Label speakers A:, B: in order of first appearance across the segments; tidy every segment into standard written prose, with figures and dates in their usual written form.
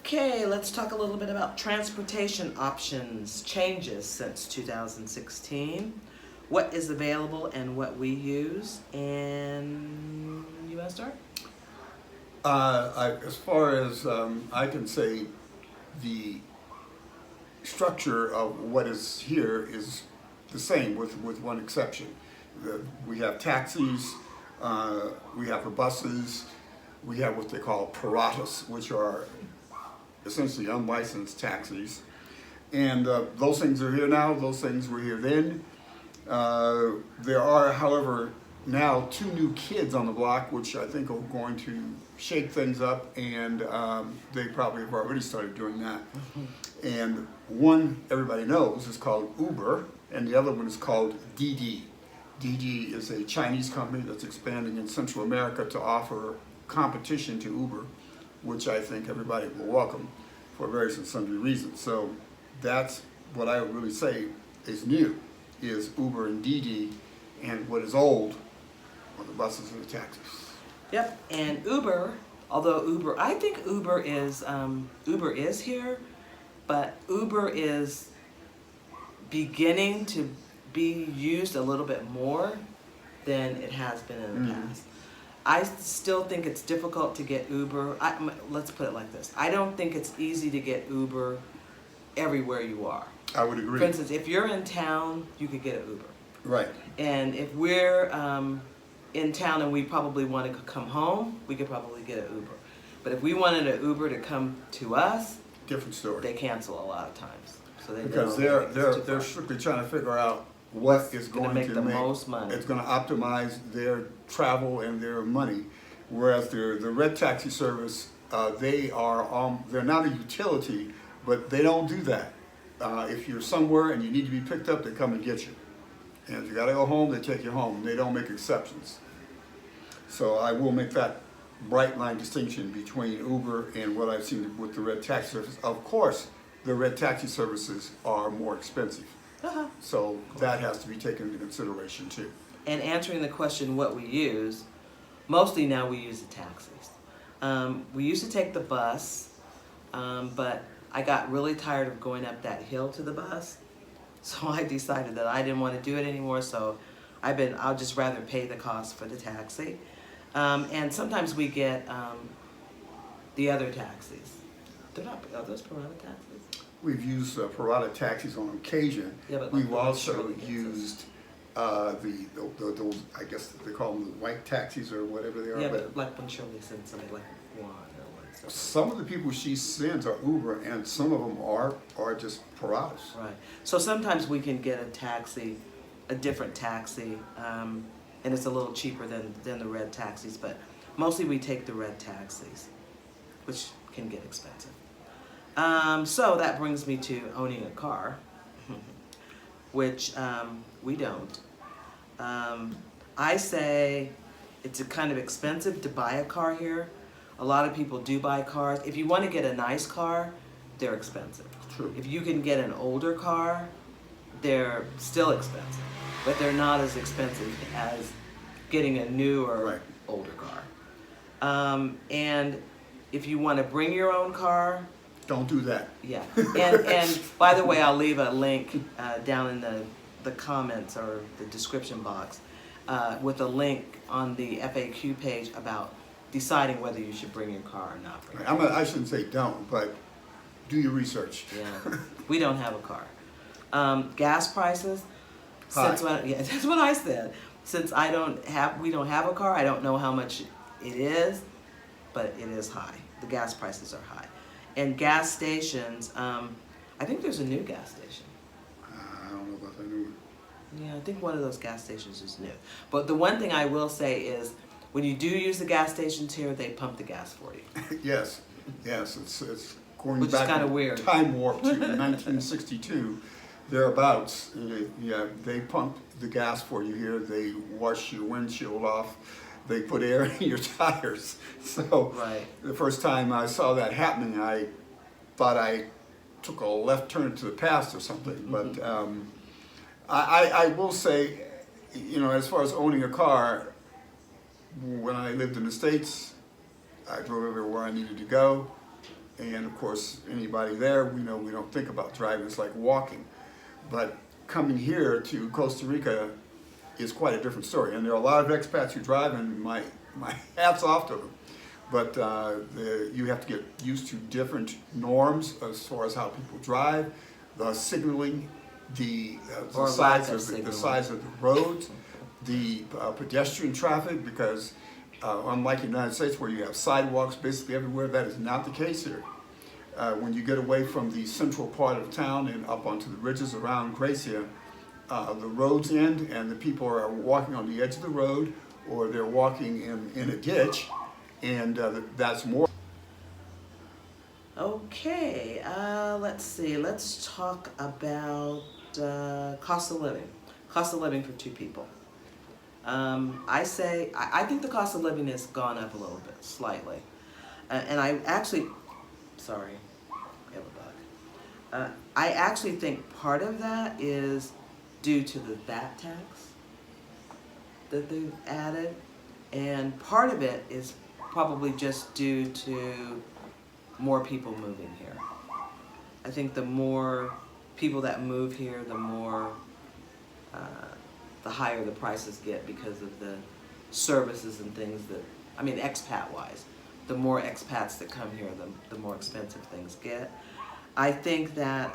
A: Okay, let's talk a little bit about transportation options changes since 2016. What is available and what we use, and you want to start?
B: As far as I can say, the structure of what is here is the same with one exception. We have taxis, we have the buses, we have what they call paratas, which are essentially unlicensed taxis. And those things are here now, those things were here then. There are, however, now 2 new kids on the block, which I think are going to shake things up, and they probably have already started doing that. And one everybody knows is called Uber, and the other one is called Didi. Didi is a Chinese company that's expanding in Central America to offer competition to Uber, which I think everybody will welcome for various and sundry reasons. So that's what I would really say is new, is Uber and Didi, and what is old are the buses and the taxis.
A: Yep, and Uber, although I think Uber is here, but Uber is beginning to be used a little bit more than it has been in the past. I still think it's difficult to get Uber. Let's put it like this. I don't think it's easy to get Uber everywhere you are.
B: I would agree.
A: For instance, if you're in town, you could get an Uber.
B: Right.
A: And if we're in town and we probably want to come home, we could probably get an Uber. But if we wanted an Uber to come to us,
B: Different story.
A: they cancel a lot of times. So they
B: Because
A: don't
B: they're strictly trying to figure out what is going to
A: make the most money.
B: It's going to optimize their travel and their money. Whereas the red taxi service, they're not a utility, but they don't do that. If you're somewhere and you need to be picked up, they come and get you. And if you got to go home, they take you home. They don't make exceptions. So I will make that bright line distinction between Uber and what I've seen with the red taxi service. Of course, the red taxi services are more expensive. So that has to be taken into consideration too.
A: And answering the question what we use, mostly now we use the taxis. We used to take the bus, but I got really tired of going up that hill to the bus. So I decided that I didn't want to do it anymore, so I'll just rather pay the cost for the taxi. And sometimes we get the other taxis. Are those Pirata taxis?
B: We've used Pirata taxis on occasion.
A: Yeah, but
B: We've
A: like
B: also used those, I guess they call them the white taxis or whatever they are.
A: Yeah, but like when Shirley sends somebody like Juan or what stuff.
B: Some of the people she sends are Uber, and some of them are just Piratas.
A: Right. So sometimes we can get a different taxi, and it's a little cheaper than the red taxis, but mostly we take the red taxis, which can get expensive. So that brings me to owning a car, which we don't. I say it's a kind of expensive to buy a car here. A lot of people do buy cars. If you want to get a nice car, they're expensive.
B: True.
A: If you can get an older car, they're still expensive, but they're not as expensive as getting a newer, older car. And if you want to bring your own car,
B: Don't do that.
A: yeah. And by the way, I'll leave a link down in the comments or the description box with a link on the FAQ page about deciding whether you should bring your car or not.
B: I shouldn't say don't, but do your research.
A: Yeah, we don't have a car. Gas prices.
B: High.
A: Yeah, that's what I said. Since we don't have a car, I don't know how much it is, but it is high. The gas prices are high. And gas stations, I think there's a new gas station.
B: I don't know about that new one.
A: Yeah, I think one of those gas stations is new. But the one thing I will say is, when you do use the gas stations here, they pump the gas for you.
B: Yes, it's going
A: Which is
B: back
A: kinda
B: in
A: weird.
B: time warp to 1962, thereabouts. Yeah, they pump the gas for you here. They wash your windshield off. They put air in your tires. So
A: Right.
B: the first time I saw that happening, I thought I took a left turn to the past or something. But I will say, as far as owning a car, when I lived in the States, I drove everywhere I needed to go. And of course, anybody there, we know we don't think about driving, it's like walking. But coming here to Costa Rica is quite a different story. And there are a lot of expats who drive, and my hat's off to them. But you have to get used to different norms as far as how people drive, the signaling, the size of the roads, the pedestrian traffic, because unlike the United States where you have sidewalks basically everywhere, that is not the case here. When you get away from the central part of town and up onto the ridges around Gracia, the roads end and the people are walking on the edge of the road, or they're walking in a ditch, and that's more.
A: Okay, let's see. Let's talk about cost of living. Cost of living for two people. I think the cost of living has gone up a little bit, slightly. And I actually, sorry, I have a bug. I actually think part of that is due to the VAT tax that they've added. And part of it is probably just due to more people moving here. I think the more people that move here, the more, the higher the prices get because of the services and things that, I mean, expat-wise. The more expats that come here, the more expensive things get. I think that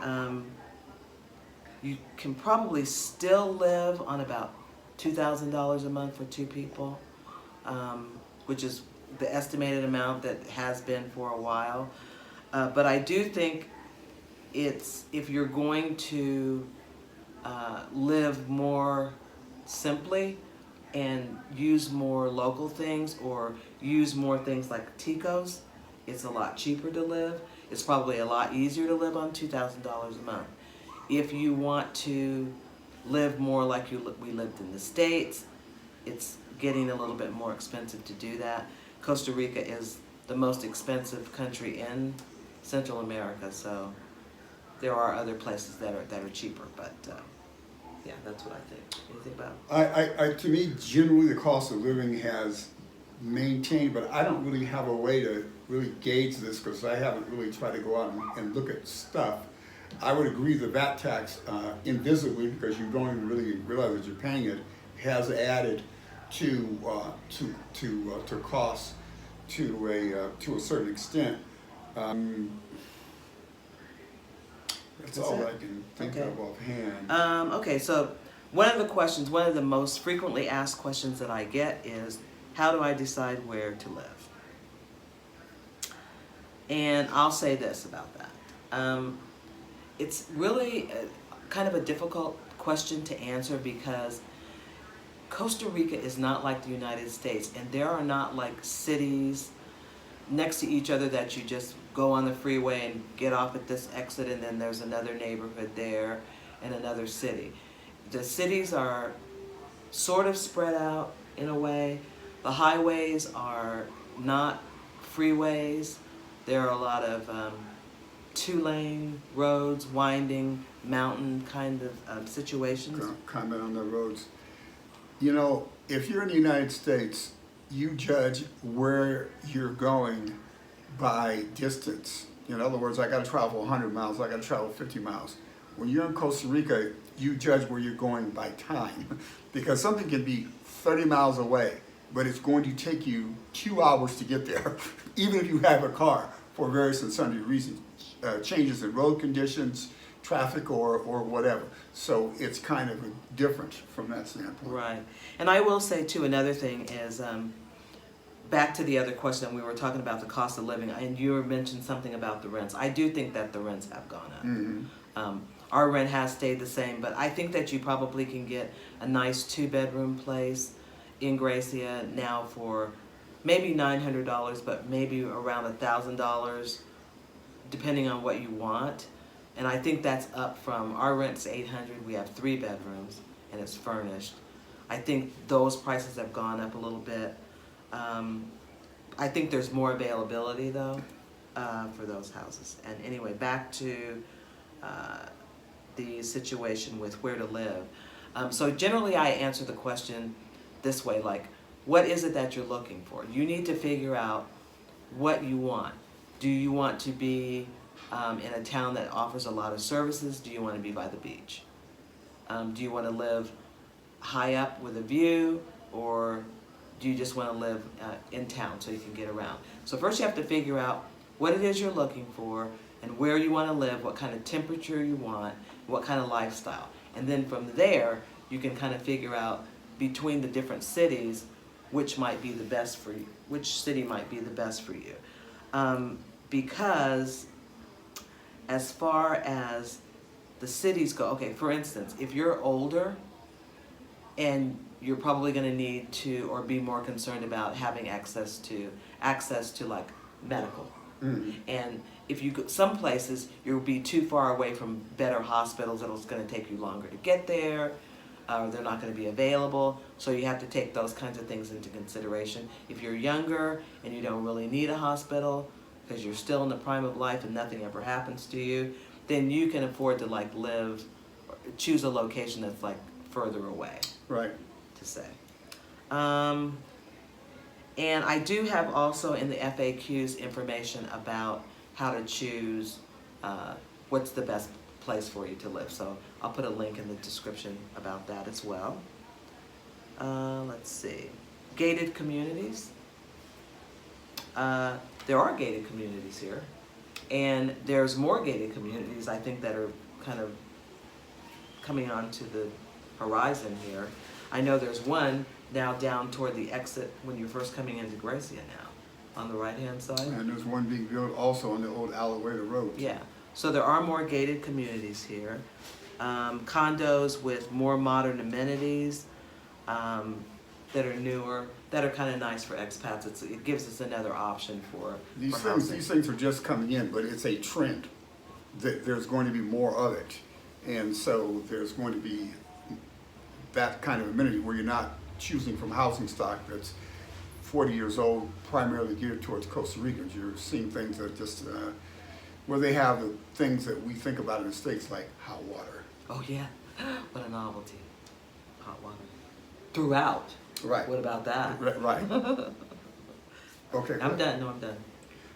A: you can probably still live on about $2,000 a month for two people, which is the estimated amount that has been for a while. But I do think if you're going to live more simply and use more local things or use more things like Ticos, it's a lot cheaper to live. It's probably a lot easier to live on $2,000 a month. If you want to live more like we lived in the States, it's getting a little bit more expensive to do that. Costa Rica is the most expensive country in Central America, so there are other places that are cheaper, but yeah, that's what I think. Anything about?
B: To me, generally the cost of living has maintained, but I don't really have a way to really gauge this because I haven't really tried to go out and look at stuff. I would agree the VAT tax, invisibly, because you don't even really realize that you're paying it, has added to costs to a certain extent. That's all I can think of offhand.
A: Okay, so one of the most frequently asked questions that I get is, how do I decide where to live? And I'll say this about that. It's really kind of a difficult question to answer because Costa Rica is not like the United States, and there are not like cities next to each other that you just go on the freeway and get off at this exit and then there's another neighborhood there and another city. The cities are sort of spread out in a way. The highways are not freeways. There are a lot of two-lane roads, winding, mountain kind of situations.
B: Comment on the roads. You know, if you're in the United States, you judge where you're going by distance. In other words, I got to travel 100 miles, I got to travel 50 miles. When you're in Costa Rica, you judge where you're going by time because something can be 30 miles away, but it's going to take you 2 hours to get there, even if you have a car, for various and sundry reasons. Changes in road conditions, traffic, or whatever. So it's kind of different from that standpoint.
A: Right. And I will say, too, another thing is, back to the other question, we were talking about the cost of living, and you mentioned something about the rents. I do think that the rents have gone up.
B: Mm-hmm.
A: Our rent has stayed the same, but I think that you probably can get a nice 2-bedroom place in Gracia now for maybe $900, but maybe around $1,000, depending on what you want. And I think that's up from, our rent's $800, we have 3 bedrooms, and it's furnished. I think those prices have gone up a little bit. I think there's more availability, though, for those houses. And anyway, back to the situation with where to live. So generally I answer the question this way, like, what is it that you're looking for? You need to figure out what you want. Do you want to be in a town that offers a lot of services? Do you want to be by the beach? Do you want to live high up with a view, or do you just want to live in town so you can get around? So first you have to figure out what it is you're looking for and where you want to live, what kind of temperature you want, what kind of lifestyle. And then from there, you can kind of figure out between the different cities which might be the best for you, which city might be the best for you. Because as far as the cities go, okay, for instance, if you're older and you're probably going to need to, or be more concerned about having access to like medical.
B: Mm-hmm.
A: And if you go some places, you'll be too far away from better hospitals, and it's going to take you longer to get there. They're not going to be available, so you have to take those kinds of things into consideration. If you're younger and you don't really need a hospital because you're still in the prime of life and nothing ever happens to you, then you can afford to like choose a location that's like further away.
B: Right.
A: To say. And I do have also in the FAQs information about how to choose what's the best place for you to live. So I'll put a link in the description about that as well. Let's see. Gated communities. There are gated communities here. And there's more gated communities, I think, that are kind of coming onto the horizon here. I know there's one now down toward the exit when you're first coming into Gracia now, on the right-hand side.
B: And there's one being built also on the old Alameda Road.
A: Yeah, so there are more gated communities here. Condos with more modern amenities that are newer, that are kind of nice for expats. It gives us another option for housing.
B: These things are just coming in, but it's a trend. There's going to be more of it. And so there's going to be that kind of amenity where you're not choosing from housing stock that's 40 years old, primarily geared towards Costa Ricans. You're seeing things that just, where they have the things that we think about in the States, like hot water.
A: Oh yeah, what a novelty. Hot water. Throughout.
B: Right.
A: What about that?
B: Right. Okay.
A: I'm done, no, I'm done.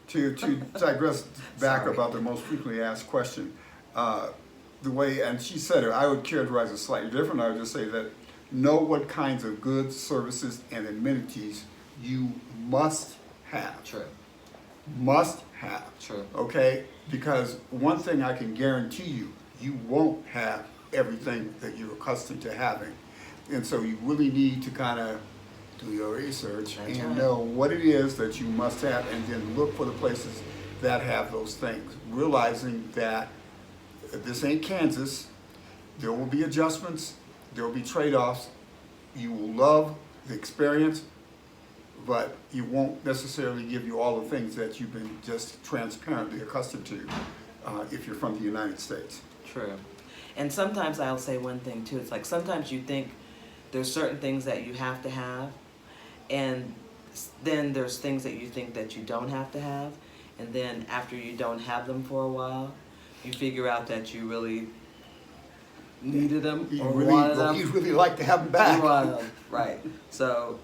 B: To digress back
A: Sorry.
B: about the most frequently asked question, the way, and she said it, I would characterize it slightly different. I would just say that know what kinds of goods, services, and amenities you must have.
A: True.
B: Must have.
A: True.
B: Okay? Because one thing I can guarantee you, you won't have everything that you're accustomed to having. And so you really need to kind of do your research
A: That's
B: and
A: right.
B: know what it is that you must have, and then look for the places that have those things. Realizing that this ain't Kansas, there will be adjustments, there will be trade-offs. You will love the experience, but it won't necessarily give you all the things that you've been just transparently accustomed to if you're from the United States.
A: True. And sometimes I'll say one thing too, it's like sometimes you think there's certain things that you have to have, and then there's things that you think that you don't have to have, and then after you don't have them for a while, you figure out that you really needed them or wanted them.
B: You really like to have them back.
A: You wanted them, right. So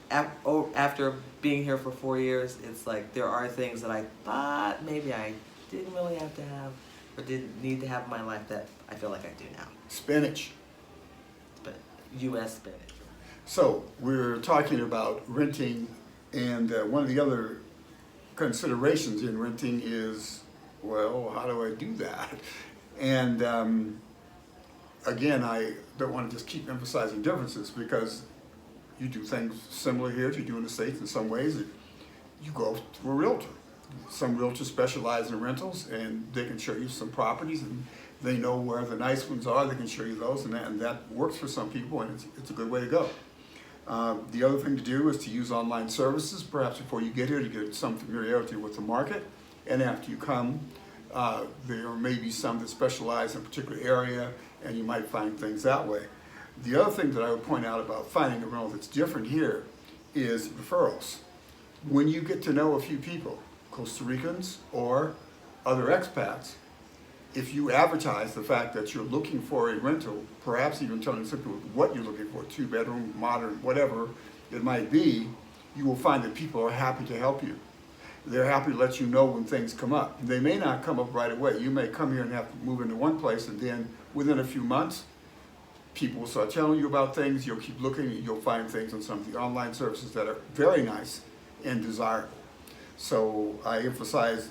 A: after being here for 4 years, it's like there are things that I thought maybe I didn't really have to have or didn't need to have in my life that I feel like I do now.
B: Spinach.
A: But U.S. spinach.
B: So we're talking about renting, and one of the other considerations in renting is, well, how do I do that? And again, I don't want to just keep emphasizing differences, because you do things similar here as you do in the States in some ways. You go to a realtor. Some realtors specialize in rentals, and they can show you some properties, and they know where the nice ones are. They can show you those, and that works for some people, and it's a good way to go. The other thing to do is to use online services, perhaps before you get here, to get some familiarity with the market. And after you come, there may be some that specialize in a particular area, and you might find things that way. The other thing that I would point out about finding a rental that's different here is referrals. When you get to know a few people, Costa Ricans or other expats, if you advertise the fact that you're looking for a rental, perhaps even telling simply what you're looking for, 2-bedroom, modern, whatever it might be, you will find that people are happy to help you. they're happy to let you know when things come up. They may not come up right away. You may come here and have to move into one place, and then within a few months, people will start telling you about things. You'll keep looking, you'll find things on some of the online services that are very nice and desirable. So I emphasize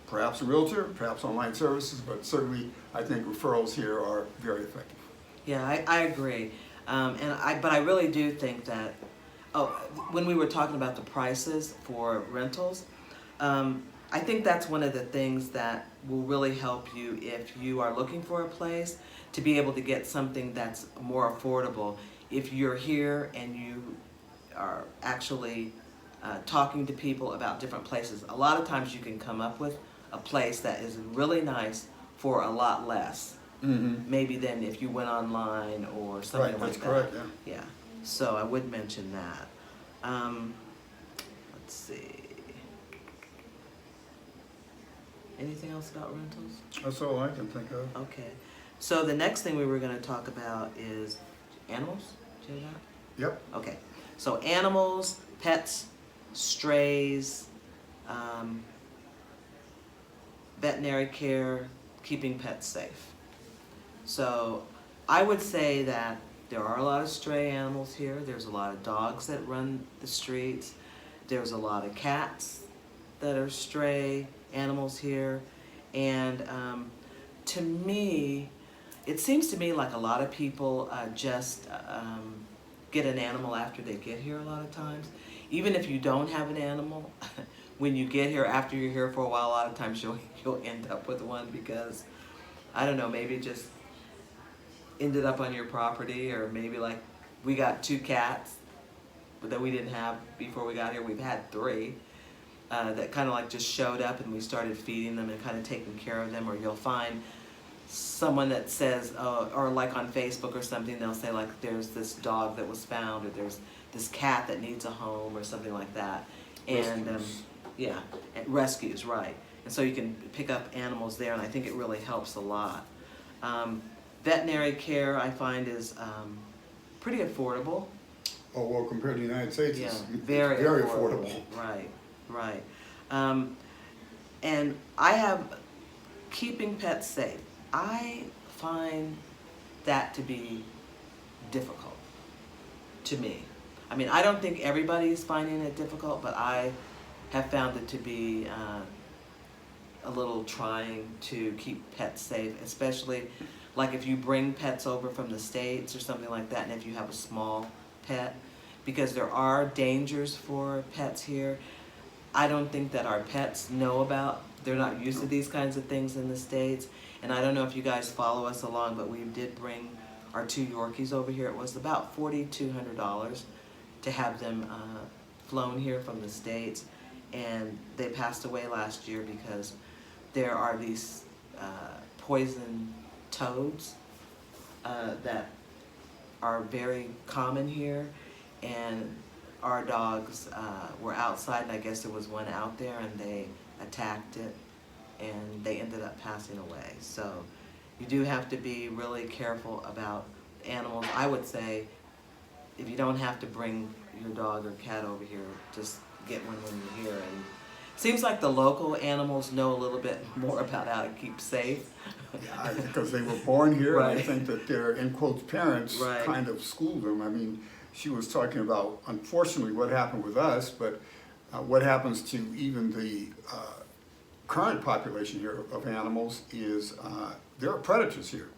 B: perhaps a realtor, perhaps online services, but certainly I think referrals here are very effective.
A: Yeah, I agree. But I really do think that, when we were talking about the prices for rentals, I think that's one of the things that will really help you if you are looking for a place to be able to get something that's more affordable. If you're here and you are actually talking to people about different places, a lot of times you can come up with a place that is really nice for a lot less.
B: Mm-hmm.
A: Maybe than if you went online or something
B: Right,
A: like
B: that's
A: that.
B: correct, yeah.
A: Yeah. So I would mention that. Let's see. Anything else about rentals?
B: That's all I can think of.
A: Okay. So the next thing we were going to talk about is animals. Do you know that?
B: Yep.
A: Okay. So animals, pets, strays, veterinary care, keeping pets safe. So I would say that there are a lot of stray animals here. There's a lot of dogs that run the streets. There's a lot of cats that are stray animals here. And to me, it seems to me like a lot of people just get an animal after they get here a lot of times. Even if you don't have an animal, when you get here, after you're here for a while, a lot of times you'll end up with one because, I don't know, maybe it just ended up on your property, or maybe like we got 2 cats that we didn't have before we got here. We've had 3 that kind of like just showed up, and we started feeding them and kind of taking care of them. Or you'll find someone that says, or like on Facebook or something, they'll say like there's this dog that was found, or there's this cat that needs a home, or something like that. And yeah, and rescues, right. And so you can pick up animals there, and I think it really helps a lot. Veterinary care, I find, is pretty affordable.
B: Oh, well, compared to the United States,
A: Yeah,
B: it's
A: very
B: affordable.
A: Right, right. And I have keeping pets safe. I find that to be difficult to me. I mean, I don't think everybody's finding it difficult, but I have found it to be a little trying to keep pets safe, especially like if you bring pets over from the States or something like that, and if you have a small pet, because there are dangers for pets here. I don't think that our pets know about, they're not used to these kinds of things in the States. And I don't know if you guys follow us along, but we did bring our 2 Yorkies over here. It was about $4,200 to have them flown here from the States. And they passed away last year because there are these poison toads that are very common here, and our dogs were outside, and I guess there was one out there, and they attacked it, and they ended up passing away. So you do have to be really careful about animals. I would say if you don't have to bring your dog or cat over here, just get one when you're here. And it seems like the local animals know a little bit more about how to keep safe.
B: Yeah, because they were born here,
A: Right.
B: and I think that their, in quotes, parents
A: Right.
B: kind of schooled them. I mean, she was talking about, unfortunately, what happened with us, but what happens to even the current population here of animals is there are predators here,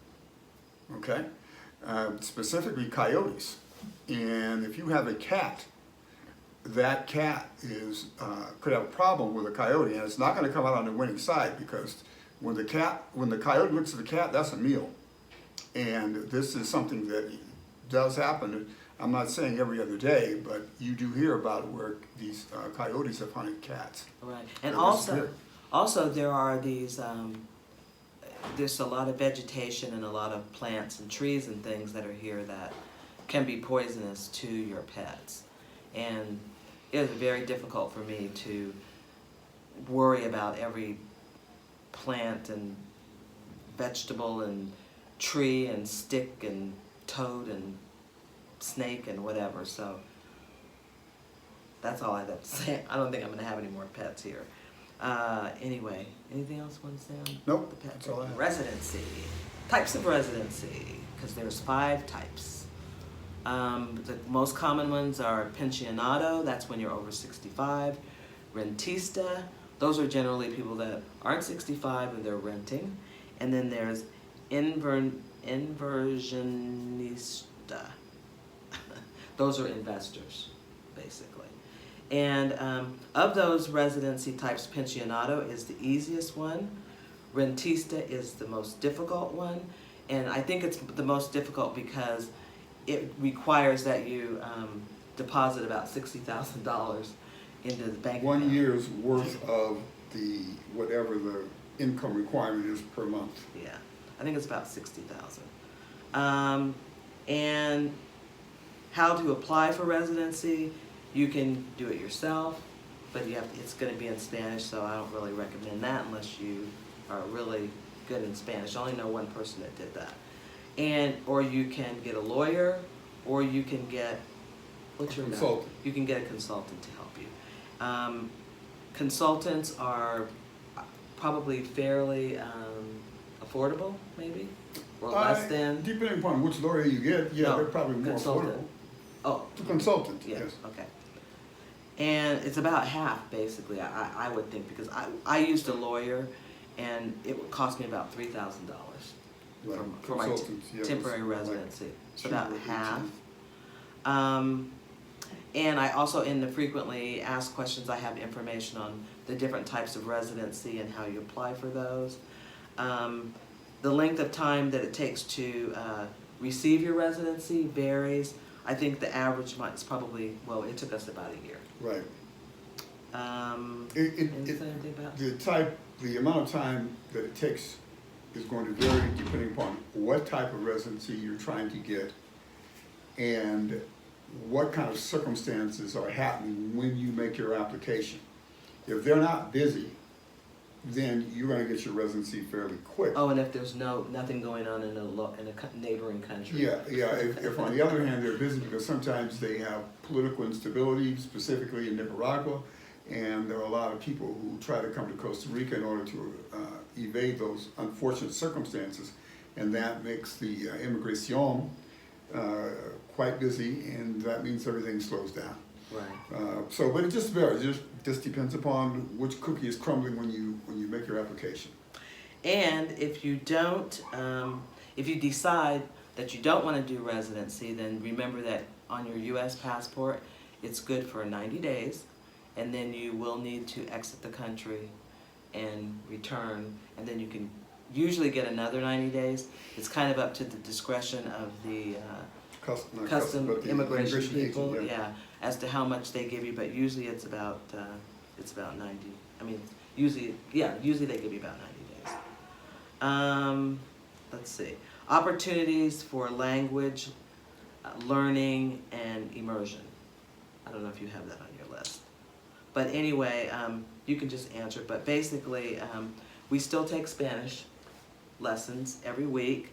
B: okay? Specifically coyotes. And if you have a cat, that cat is could have a problem with a coyote, and it's not going to come out on the winning side, because when the coyote looks at the cat, that's a meal. And this is something that does happen. I'm not saying every other day, but you do hear about where these coyotes have hunted cats.
A: Right, and
B: They're
A: also
B: disappeared.
A: there are these, there's a lot of vegetation and a lot of plants and trees and things that are here that can be poisonous to your pets. And it is very difficult for me to worry about every plant and vegetable and tree and stick and toad and snake and whatever. So That's all I have to say. I don't think I'm going to have any more pets here. Anyway, anything else you want to say on
B: Nope,
A: the pet?
B: that's all I have.
A: Residency. Types of residency, because there's 5 types. The most common ones are pensionado, that's when you're over 65. Rentista, those are generally people that aren't 65 and they're renting. And then there's inversionista. Those are investors, basically. And of those residency types, pensionado is the easiest one. Rentista is the most difficult one. And I think it's the most difficult because it requires that you deposit about $60,000 into the bank account.
B: 1 year's worth of the, whatever the income requirement is per month.
A: Yeah, I think it's about 60,000. And how to apply for residency, you can do it yourself, but it's going to be in Spanish, so I don't really recommend that unless you are really good in Spanish. I only know one person that did that. Or you can get a lawyer, or you can get, what's your name?
B: Consultant.
A: You can get a consultant to help you. Consultants are probably fairly affordable, maybe, or less than.
B: Depending upon which lawyer you get, yeah,
A: No,
B: they're probably more
A: consultant.
B: affordable.
A: Oh,
B: The consultant,
A: yeah,
B: yes.
A: okay. And it's about half, basically, I would think, because I used a lawyer, and it would cost me about $3,000
B: Right.
A: for my
B: Consultants, yeah,
A: temporary
B: was like
A: residency. It's
B: 2
A: about
B: or
A: half.
B: 18.
A: And I also, in the frequently asked questions, I have information on the different types of residency and how you apply for those. The length of time that it takes to receive your residency varies. I think the average is probably, well, it took us about a year.
B: Right.
A: Anything about?
B: The amount of time that it takes is going to vary depending upon what type of residency you're trying to get and what kind of circumstances are happening when you make your application. If they're not busy, then you're going to get your residency fairly quick.
A: Oh, and if there's nothing going on in a neighboring country.
B: Yeah. If on the other hand they're busy because sometimes they have political instability, specifically in Nicaragua, and there are a lot of people who try to come to Costa Rica in order to evade those unfortunate circumstances, and that makes the immigration quite busy, and that means everything slows down.
A: Right.
B: But it just varies. It just depends upon which cookie is crumbling when you make your application.
A: And if you don't, if you decide that you don't want to do residency, then remember that on your U.S. passport, it's good for 90 days, and then you will need to exit the country and return, and then you can usually get another 90 days. It's kind of up to the discretion of the custom immigration people,
B: agent,
A: yeah, as to how much they give you, but usually it's about 90. I mean, usually they give you about 90 days. Let's see, opportunities for language learning and immersion. I don't know if you have that on your list, but anyway, you can just answer it. But basically, we still take Spanish lessons every week,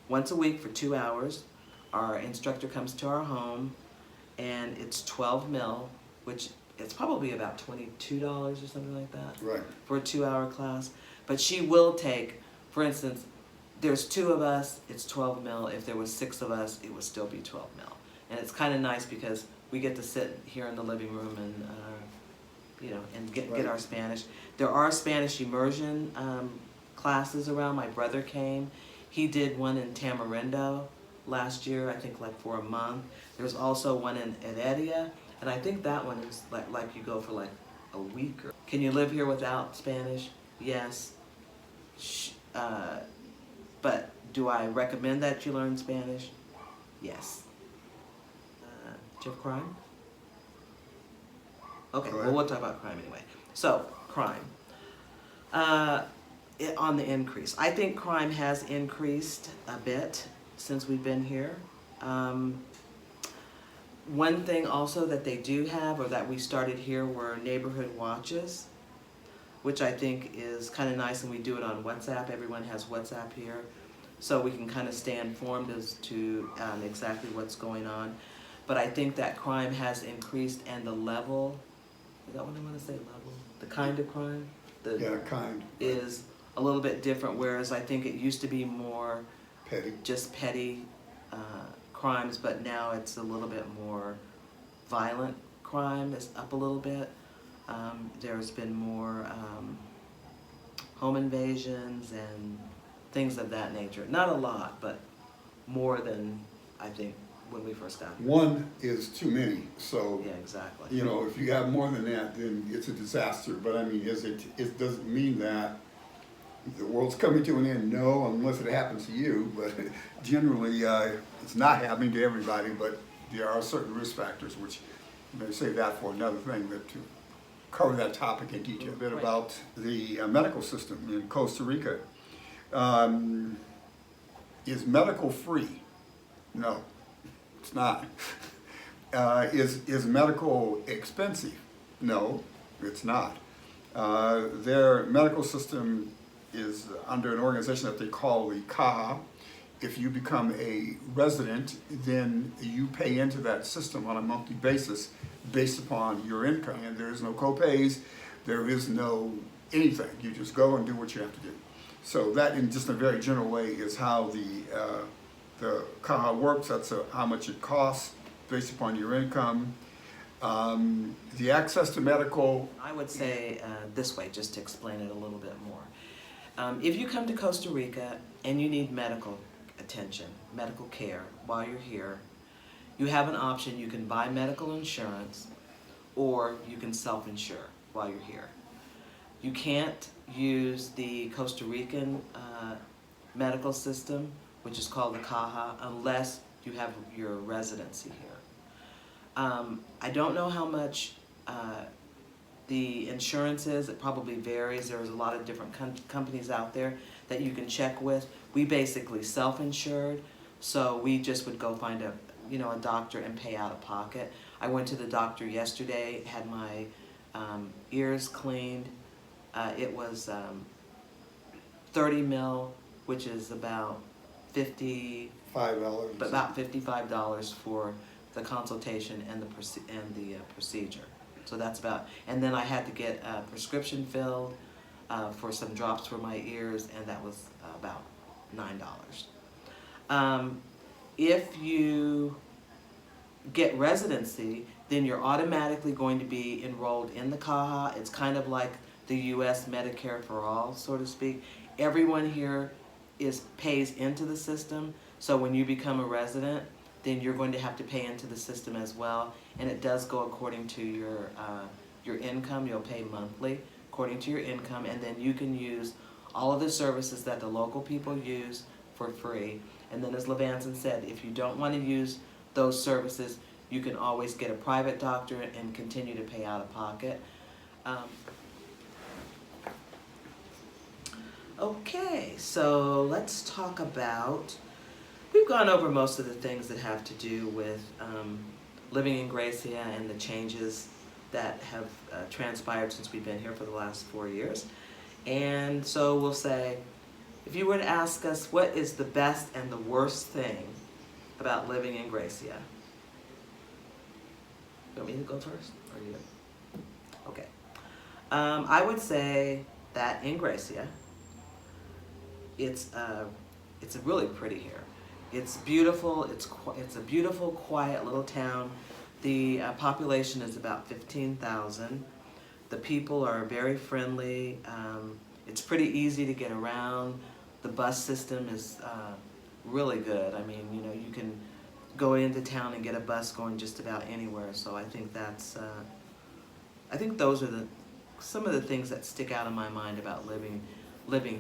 A: once a week for 2 hours. Our instructor comes to our home, and it's 12 mil, which it's probably about $22 or something like that,
B: right,
A: for a 2-hour class. But she will take, for instance, there's 2 of us, it's 12 mil. If there was 6 of us, it would still be 12 mil. And it's kind of nice because we get to sit here in the living room and get our Spanish. There are Spanish immersion classes around. My brother came. He did one in Tamarindo last year, I think like for a month. There's also one in Heredia, and I think that one is like you go for like a week. Can you live here without Spanish? Yes. But do I recommend that you learn Spanish? Yes. Do you have crime? Okay, well, we'll talk about crime anyway. So, crime. On the increase. I think crime has increased a bit since we've been here. One thing also that they do have, or that we started here, were neighborhood watches, which I think is kind of nice, and we do it on WhatsApp. Everyone has WhatsApp here, so we can kind of stay informed as to exactly what's going on. but I think that crime has increased and the level, is that what I want to say, level? The kind of crime?
B: Yeah, kind.
A: Is a little bit different, whereas I think it used to be more
B: Petty.
A: just petty crimes, but now it's a little bit more violent crime is up a little bit. There's been more home invasions and things of that nature. Not a lot, but more than I think when we first got here.
B: One is too many, so
A: Yeah, exactly.
B: you know, if you have more than that, then it's a disaster. But I mean, it doesn't mean that the world's coming to an end. No, unless it happens to you. But generally, it's not happening to everybody. But there are certain risk factors, which I'm going to save that for another thing. That to cover that topic in detail. A bit
A: Right.
B: about the medical system in Costa Rica. Is medical free? No, it's not. Is medical expensive? No, it's not. Their medical system is under an organization that they call the Caja. If you become a resident, then you pay into that system on a monthly basis based upon your income. And there is no co-pays, there is no anything. You just go and do what you have to do. So that, in just a very general way, is how the Caja works. That's how much it costs based upon your income. The access to medical.
A: I would say this way, just to explain it a little bit more. If you come to Costa Rica and you need medical attention, medical care while you're here, you have an option. You can buy medical insurance or you can self-insure while you're here. You can't use the Costa Rican medical system, which is called the Caja, unless you have your residency here. I don't know how much the insurance is. It probably varies. There's a lot of different companies out there that you can check with. We basically self-insured, so we just would go find a doctor and pay out of pocket. I went to the doctor yesterday, had my ears cleaned. It was 30 mil, which is about $55 for the consultation and the procedure. So that's about, and then I had to get a prescription filled for some drops for my ears, and that was about $9. If you get residency, then you're automatically going to be enrolled in the Caja. It's kind of like the U.S. Medicare for all, so to speak. Everyone here pays into the system, so when you become a resident, then you're going to have to pay into the system as well, and it does go according to your income. You'll pay monthly according to your income, and then you can use all of the services that the local people use for free. And then, as Levanson said, if you don't want to use those services, you can always get a private doctor and continue to pay out of pocket. Okay, so let's talk about, we've gone over most of the things that have to do with living in Gracia and the changes that have transpired since we've been here for the last 4 years. And so we'll say, if you were to ask us what is the best and the worst thing about living in Gracia? You want me to go first? Or you? Okay. I would say that in Gracia, it's really pretty here. It's beautiful. It's a beautiful, quiet little town. The population is about 15,000. The people are very friendly. It's pretty easy to get around. The bus system is really good. I mean, you can go into town and get a bus going just about anywhere. So I think I think those are some of the things that stick out in my mind about living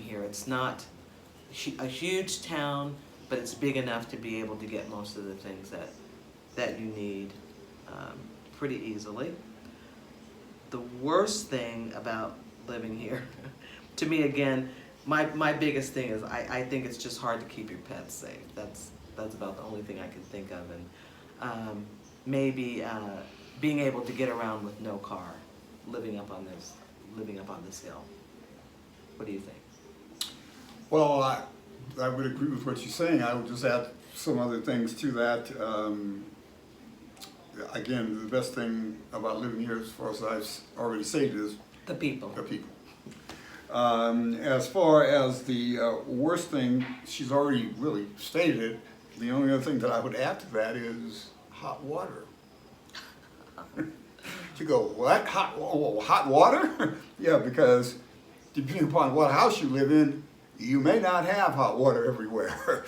A: here. It's not a huge town, but it's big enough to be able to get most of the things that you need pretty easily. The worst thing about living here, to me again, my biggest thing is I think it's just hard to keep your pets safe. That's about the only thing I can think of, and maybe being able to get around with no car, living up on this hill. What do you think?
B: Well, I would agree with what you're saying. I would just add some other things to that. again, the best thing about living here, as far as I've already stated, is
A: The people.
B: the people. As far as the worst thing, she's already really stated it. The only other thing that I would add to that is hot water. You go, what? Hot water? Yeah, because depending upon what house you live in, you may not have hot water everywhere.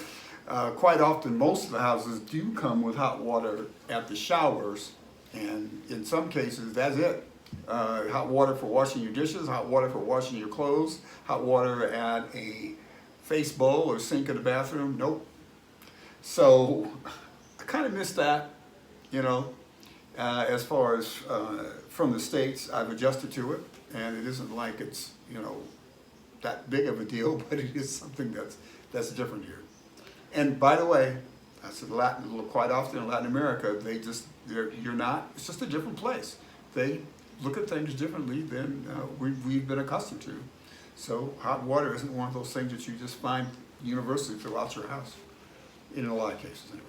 B: Quite often, most of the houses do come with hot water at the showers, and in some cases, that's it. Hot water for washing your dishes, hot water for washing your clothes, hot water at a face bowl or sink in the bathroom, nope. So, I kind of miss that, you know. As far as from the States, I've adjusted to it, and it isn't like it's, you know, that big of a deal, but it is something that's different here. And by the way, I said quite often in Latin America, you're not, it's just a different place. They look at things differently than we've been accustomed to. So hot water isn't one of those things that you just find universally throughout your house, in a lot of cases anyway.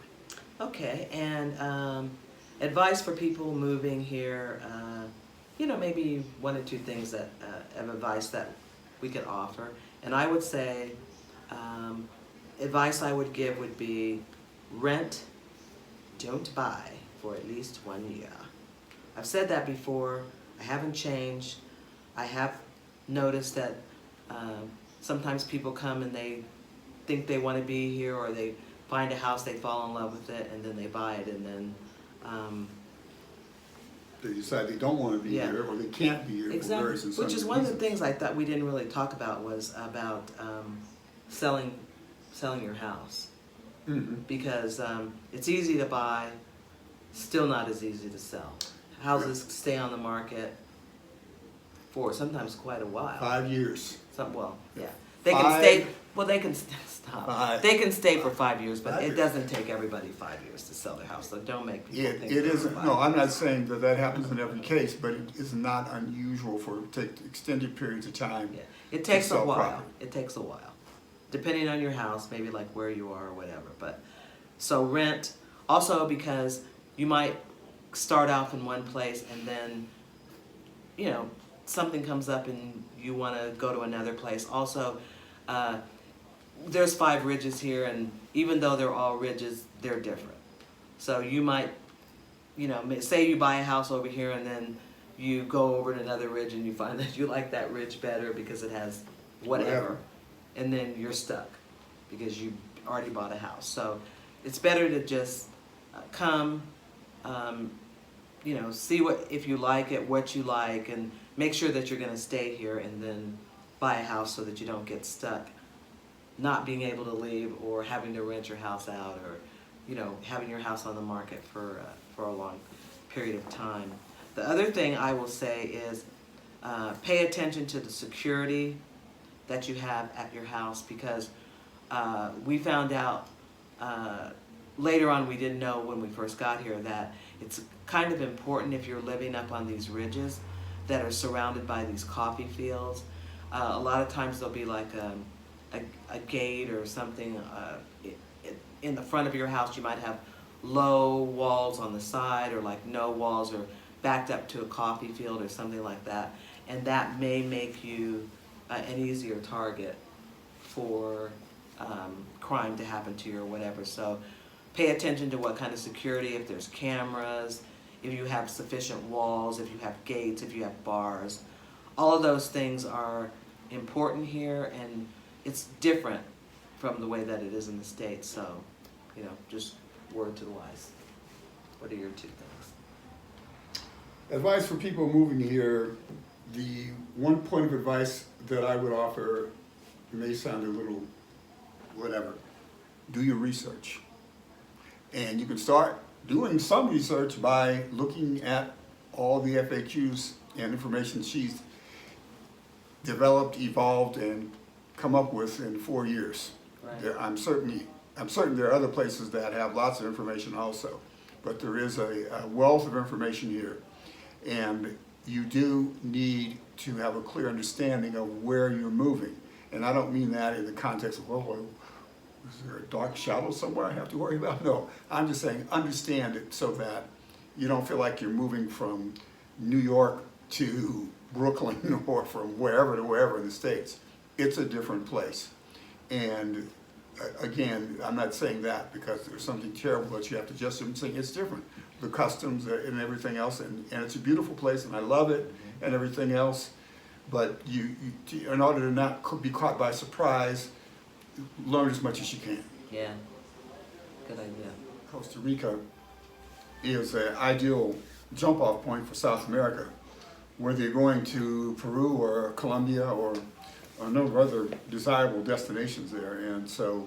A: Okay, and advice for people moving here, you know, maybe one or two things that of advice that we could offer. And I would say, advice I would give would be rent, don't buy for at least 1 year. I've said that before, I haven't changed. I have noticed that sometimes people come and they think they want to be here, or they find a house, they fall in love with it, and then they buy it, and then
B: they decide they don't want to be here, or they can't be here for various and sundry
A: Which is one of the
B: reasons.
A: things I thought we didn't really talk about, was about selling your house.
B: Mm-hmm.
A: Because it's easy to buy, still not as easy to sell. Houses stay on the market for sometimes quite a while.
B: 5 years.
A: They can stay. Well, they can stop. They can stay for 5 years, but
B: 5
A: it
B: years.
A: doesn't take everybody 5 years to sell their house. So don't make people think
B: It
A: it's
B: isn't.
A: 5
B: No, I'm not
A: years.
B: saying that happens in every case, but it is not unusual for it to take extended periods of time.
A: Yeah. It takes a
B: sell
A: while.
B: property.
A: It takes a while, depending on your house, maybe like where you are or whatever. But so rent, also because you might start off in one place and then, you know, something comes up and you want to go to another place. Also, there's 5 ridges here, and even though they're all ridges, they're different. So you might, you know, say you buy a house over here and then you go over to another ridge and you find that you like that ridge better because it has whatever. And then you're stuck because you already bought a house. So it's better to just come, you know, see if you like it, what you like, and make sure that you're going to stay here, and then buy a house so that you don't get stuck not being able to leave, or having to rent your house out, or, you know, having your house on the market for a long period of time. The other thing I will say is pay attention to the security that you have at your house, because we found out later on, we didn't know when we first got here, that it's kind of important if you're living up on these ridges that are surrounded by these coffee fields. A lot of times there'll be like a gate or something in the front of your house. You might have low walls on the side, or like no walls, or backed up to a coffee field or something like that, and that may make you an easier target for crime to happen to you or whatever. So pay attention to what kind of security, if there's cameras, if you have sufficient walls, if you have gates, if you have bars. All of those things are important here, and it's different from the way that it is in the States. So, you know, just word to the wise. What are your 2 things?
B: Advice for people moving here, the one point of advice that I would offer may sound a little whatever. Do your research. And you can start doing some research by looking at all the FAQs and information she's developed, evolved, and come up with in 4 years.
A: Right.
B: I'm certain there are other places that have lots of information also, but there is a wealth of information here, and you do need to have a clear understanding of where you're moving. And I don't mean that in the context of, well, is there a dark shadow somewhere I have to worry about? No, I'm just saying understand it so that You don't feel like you're moving from New York to Brooklyn or from wherever to wherever in the States. It's a different place. And again, I'm not saying that because there's something terrible that you have to adjust to. I'm saying it's different. The customs and everything else, and it's a beautiful place, and I love it and everything else. But you in order to not be caught by surprise, learn as much as you can.
A: Yeah, good idea.
B: Costa Rica is an ideal jump-off point for South America, whether you're going to Peru or Colombia or a number of other desirable destinations there, and so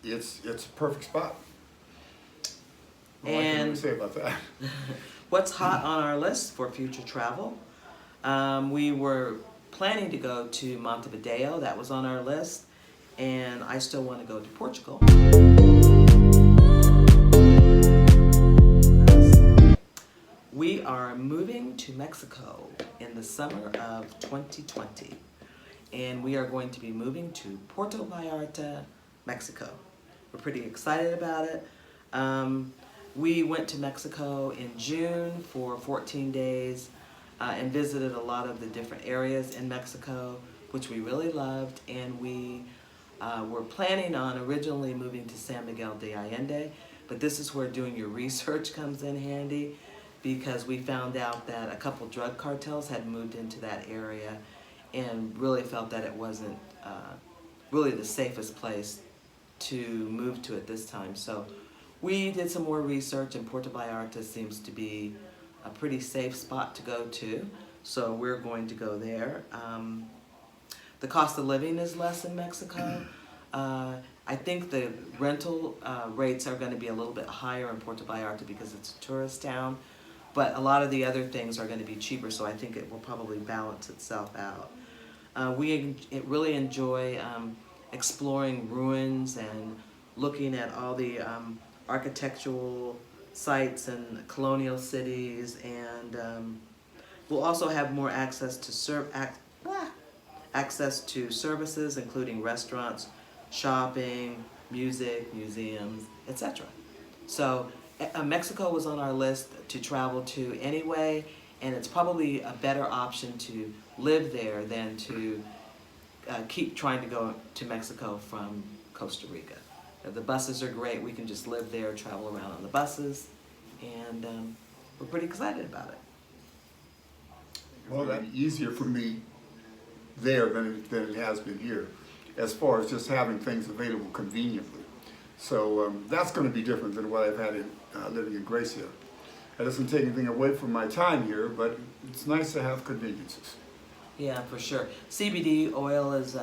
B: it's a perfect spot. What can I really say about that?
A: What's hot on our list for future travel? We were planning to go to Montevideo. That was on our list, and I still want to go to Portugal. We are moving to Mexico in the summer of 2020, and we are going to be moving to Puerto Vallarta, Mexico. We're pretty excited about it. We went to Mexico in June for 14 days and visited a lot of the different areas in Mexico, which we really loved, and we were planning on originally moving to San Miguel de Allende, but this is where doing your research comes in handy, because we found out that a couple drug cartels had moved into that area and really felt that it wasn't really the safest place to move to at this time. So we did some more research, and Puerto Vallarta seems to be a pretty safe spot to go to, so we're going to go there. The cost of living is less in Mexico. I think the rental rates are going to be a little bit higher in Puerto Vallarta because it's a tourist town, but a lot of the other things are going to be cheaper, so I think it will probably balance itself out. We really enjoy exploring ruins and looking at all the architectural sites and colonial cities, and we'll also have more access to access to services, including restaurants, shopping, music, museums, etc. So Mexico was on our list to travel to anyway, and it's probably a better option to live there than to keep trying to go to Mexico from Costa Rica. The buses are great. We can just live there, travel around on the buses, and we're pretty excited about it.
B: Well, that's easier for me there than it has been here, as far as just having things available conveniently. So that's going to be different than what I've had in living in Gracia. That doesn't take anything away from my time here, but it's nice to have conveniences.
A: Yeah, for sure. CBD oil is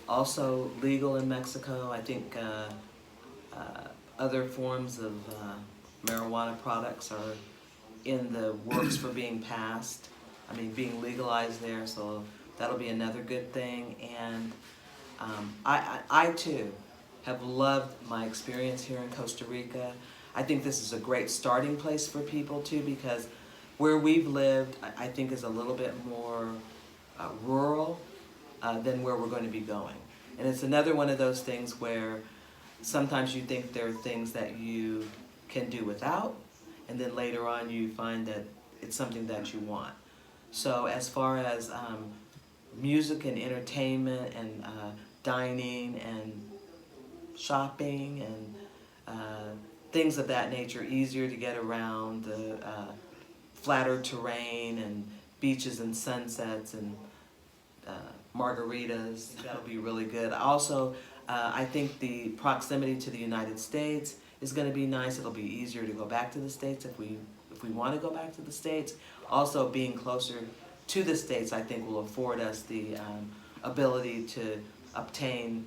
A: also legal in Mexico. I think other forms of marijuana products are in the works for being passed. I mean, being legalized there, so that'll be another good thing. And I too have loved my experience here in Costa Rica. I think this is a great starting place for people too, because where we've lived, I think, is a little bit more rural than where we're going to be going. And it's another one of those things where sometimes you think there are things that you can do without, and then later on you find that it's something that you want. So as far as music and entertainment and dining and shopping and things of that nature, easier to get around, the flatter terrain and beaches and sunsets and margaritas, that'll be really good. Also, I think the proximity to the United States is going to be nice. It'll be easier to go back to the States if we want to go back to the States. Also, being closer to the States, I think, will afford us the ability to obtain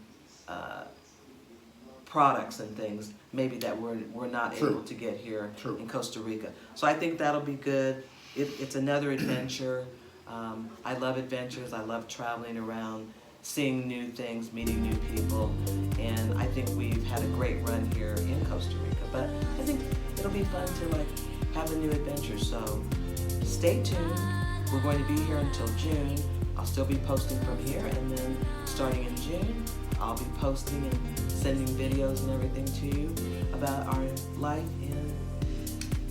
A: products and things maybe that we're not able to get here in Costa Rica. So I think that'll be good. It's another adventure. I love adventures. I love traveling around, seeing new things, meeting new people, and I think we've had a great run here in Costa Rica. But I think it'll be fun to have a new adventure. So stay tuned. We're going to be here until June. I'll still be posting from here, and then starting in June, I'll be posting and sending videos and everything to you about our life in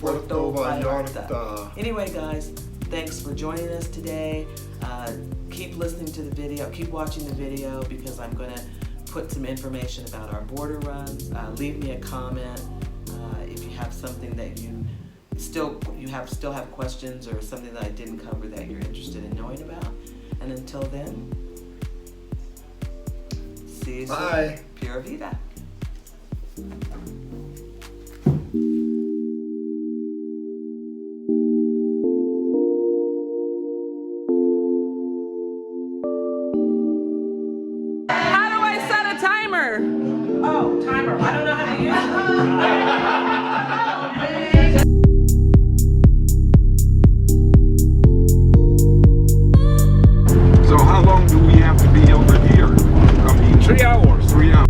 A: Puerto Vallarta. Anyway, guys, thanks for joining us today. Keep listening to the video, keep watching the video, because I'm going to put some information about our border runs. Leave me a comment if you have something that you still have questions, or something that I didn't cover that you're interested in knowing about. And until then, see you soon.
B: Bye.
A: Pura Vida.
C: How do I set a timer?
A: Oh, timer. I don't know how to use it.
D: So how long do we have to be over here? I mean,
E: 3 hours.
D: 3 hours.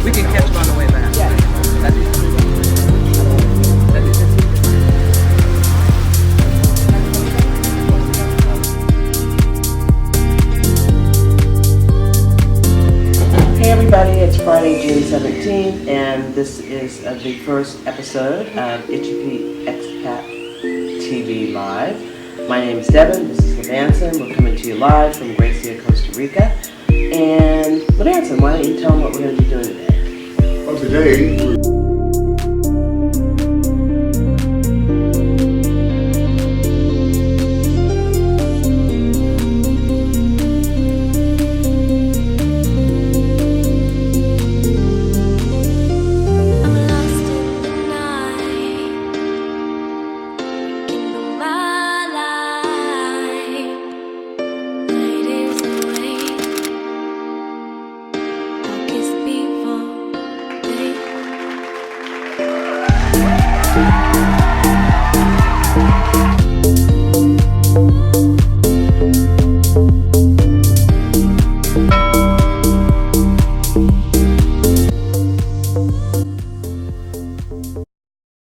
A: We can catch them on the way back. Yeah. Hey everybody, it's Friday, June 17th, and this is the first episode of Itchy Expat TV Live. My name is Devin, this is Levanson. We're coming to you live from Gracia, Costa Rica. And Levanson, why don't you tell them what we're going to be doing today?
B: Well, today,
F: Before they